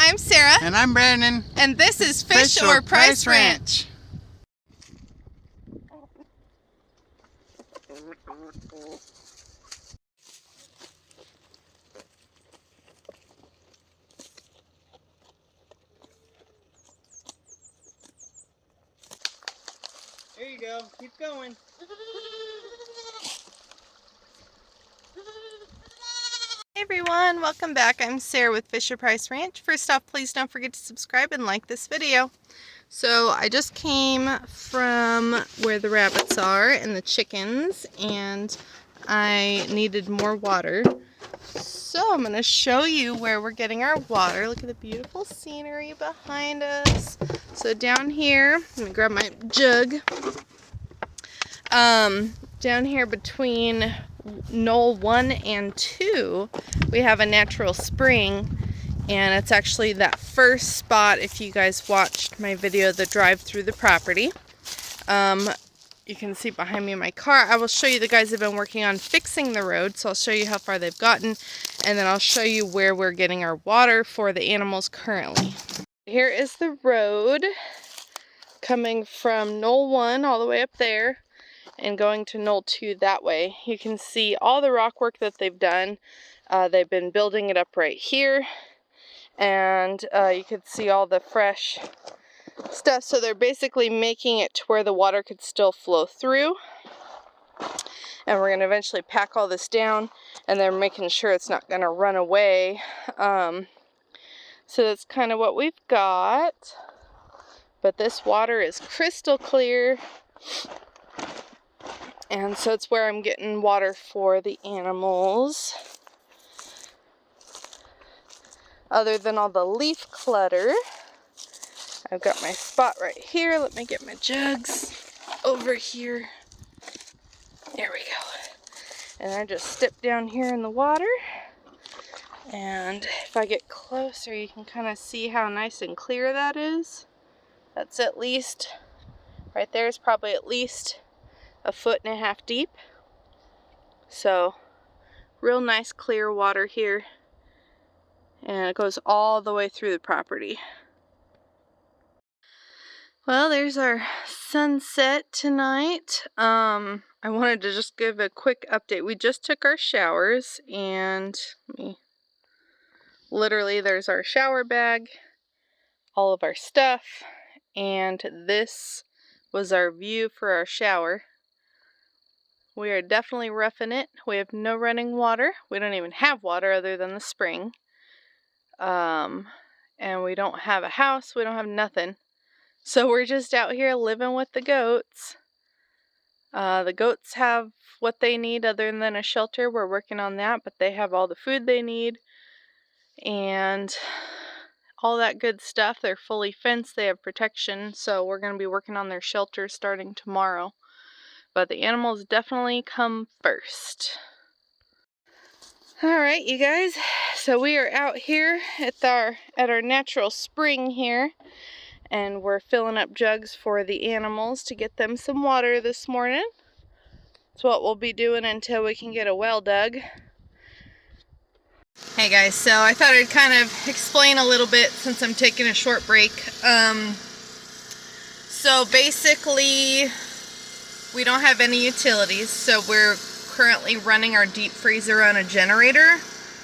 I'm Sarah. And I'm Brandon. And this is Fish or Price Ranch. There you go. Keep going. Hey everyone, welcome back. I'm Sarah with Fish or Price Ranch. First off, please don't forget to subscribe and like this video. So I just came from where the rabbits are and the chickens, and I needed more water. So I'm going to show you where we're getting our water. Look at the beautiful scenery behind us. So down here, let me grab my jug. Down here between knoll 1 and 2, we have a natural spring, and it's actually that first spot. If you guys watched my video, the drive through the property, you can see behind me in my car. I will show you, the guys have been working on fixing the road, so I'll show you how far they've gotten, and then I'll show you where we're getting our water for the animals currently. Here is the road coming from knoll 1 all the way up there and going to knoll 2 that way. You can see all the rock work that they've done. They've been building it up right here, and you could see all the fresh stuff. So they're basically making it to where the water could still flow through, and we're going to eventually pack all this down, and they're making sure it's not going to run away. So that's kind of what we've got, but this water is crystal clear. And so it's where I'm getting water for the animals. Other than all the leaf clutter, I've got my spot right here. Let me get my jugs over here. There we go. And I just step down here in the water. And if I get closer, you can kind of see how nice and clear that is. That's at least, right there is probably at least 1.5 feet deep. So real nice clear water here, and it goes all the way through the property. Well, there's our sunset tonight. I wanted to just give a quick update. We just took our showers, and literally there's our shower bag, all of our stuff, and this was our view for our shower. We are definitely roughing it. We have no running water. We don't even have water other than the spring. And we don't have a house. We don't have nothing. So we're just out here living with the goats. The goats have what they need other than a shelter. We're working on that, but they have all the food they need and all that good stuff. They're fully fenced. They have protection. So we're going to be working on their shelter starting tomorrow. But the animals definitely come first. Alright, you guys, so we are out here at our natural spring here, and we're filling up jugs for the animals to get them some water this morning. That's what we'll be doing until we can get a well dug. Hey guys, so I thought I'd kind of explain a little bit since I'm taking a short break. So basically, we don't have any utilities, so we're currently running our deep freezer on a generator,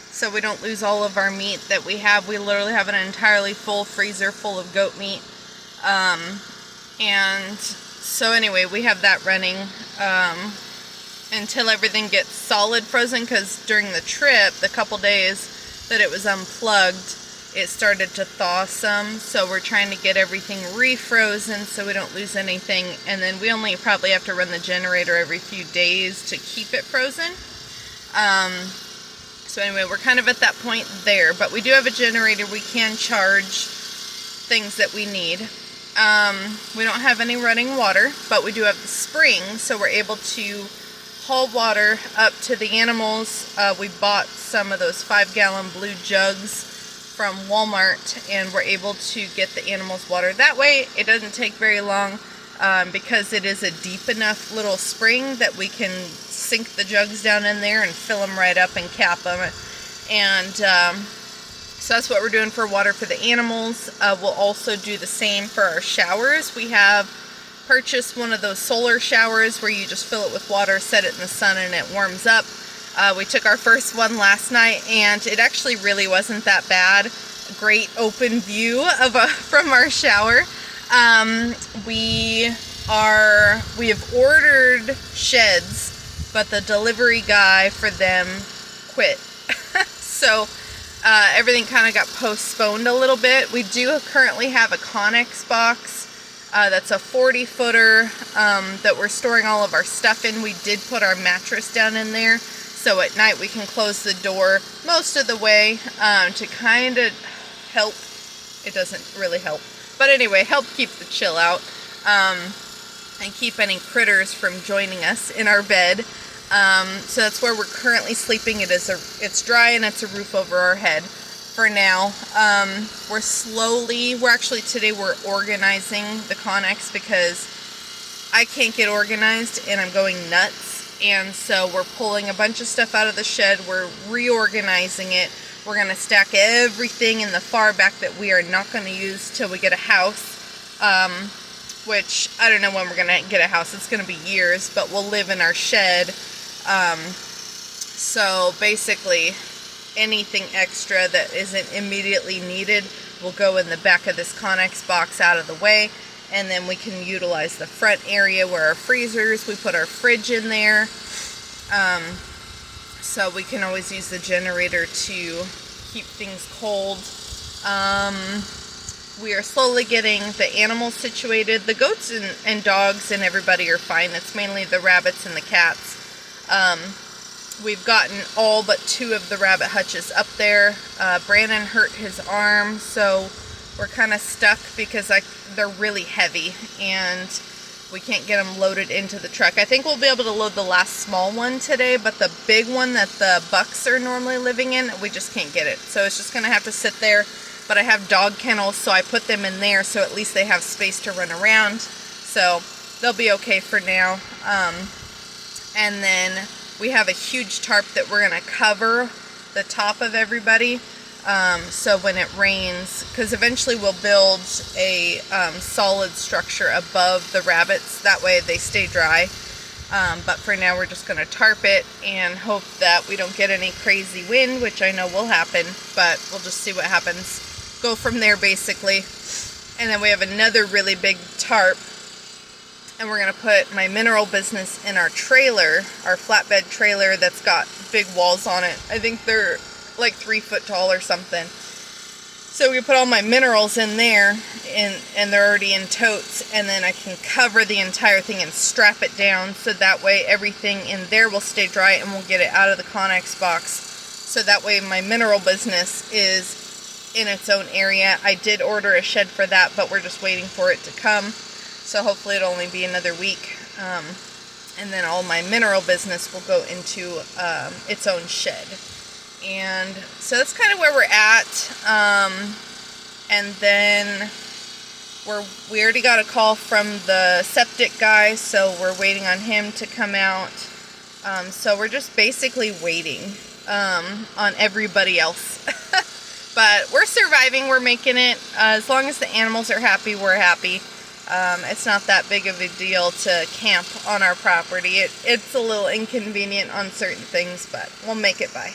so we don't lose all of our meat that we have. We literally have an entirely full freezer full of goat meat. And so anyway, we have that running until everything gets solid frozen, because during the trip, the couple days that it was unplugged, it started to thaw some, so we're trying to get everything refrozen so we don't lose anything, and then we only probably have to run the generator every few days to keep it frozen. So anyway, we're kind of at that point there, but we do have a generator. We can charge things that we need. We don't have any running water, but we do have the spring, so we're able to haul water up to the animals. We bought some of those 5-gallon blue jugs from Walmart, and we're able to get the animals water that way. It doesn't take very long because it is a deep enough little spring that we can sink the jugs down in there and fill them right up and cap them. And So that's what we're doing for water for the animals. We'll also do the same for our showers. We have purchased one of those solar showers where you just fill it with water, set it in the sun, and it warms up. We took our first one last night, and it actually really wasn't that bad. Great open view of from our shower. We have ordered sheds, but the delivery guy for them quit. So everything kind of got postponed a little bit. We do currently have a Connex box that's a 40-footer that we're storing all of our stuff in. We did put our mattress down in there, so at night we can close the door most of the way to kind of help. It doesn't really help, but anyway, help keep the chill out and keep any critters from joining us in our bed. So that's where we're currently sleeping. It's dry and it's a roof over our head for now. Today we're organizing the Connex because I can't get organized and I'm going nuts. And so we're pulling a bunch of stuff out of the shed. We're reorganizing it. We're going to stack everything in the far back that we are not going to use till we get a house. Which I don't know when we're going to get a house. It's going to be years, but we'll live in our shed. So basically anything extra that isn't immediately needed will go in the back of this Connex box out of the way, and then we can utilize the front area where our freezers, we put our fridge in there, so we can always use the generator to keep things cold. We are slowly getting the animals situated. The goats and dogs and everybody are fine. It's mainly the rabbits and the cats. We've gotten all but 2 of the rabbit hutches up there. Brandon hurt his arm, so we're kind of stuck because they're really heavy and we can't get them loaded into the truck. I think we'll be able to load the last small one today, but the big one that the bucks are normally living in, we just can't get it. So it's just going to have to sit there. But I have dog kennels, so I put them in there so at least they have space to run around. So they'll be okay for now. And then we have a huge tarp that we're going to cover the top of everybody. So when it rains, because eventually we'll build a solid structure above the rabbits. That way they stay dry. But for now we're just going to tarp it and hope that we don't get any crazy wind, which I know will happen. But we'll just see what happens. Go from there basically. And then we have another really big tarp. And we're going to put my mineral business in our trailer, our flatbed trailer that's got big walls on it. I think they're like 3 foot tall or something. So we put all my minerals in there, and they're already in totes, and then I can cover the entire thing and strap it down so that way everything in there will stay dry and we'll get it out of the Connex box. So that way my mineral business is in its own area. I did order a shed for that, but we're just waiting for it to come. So hopefully it'll only be another week. And then all my mineral business will go into its own shed. And so that's kind of where we're at. And then we already got a call from the septic guy, so we're waiting on him to come out. So we're just basically waiting on everybody else. But we're surviving, we're making it. As long as the animals are happy, we're happy. It's not that big of a deal to camp on our property. It's a little inconvenient on certain things, but we'll make it by.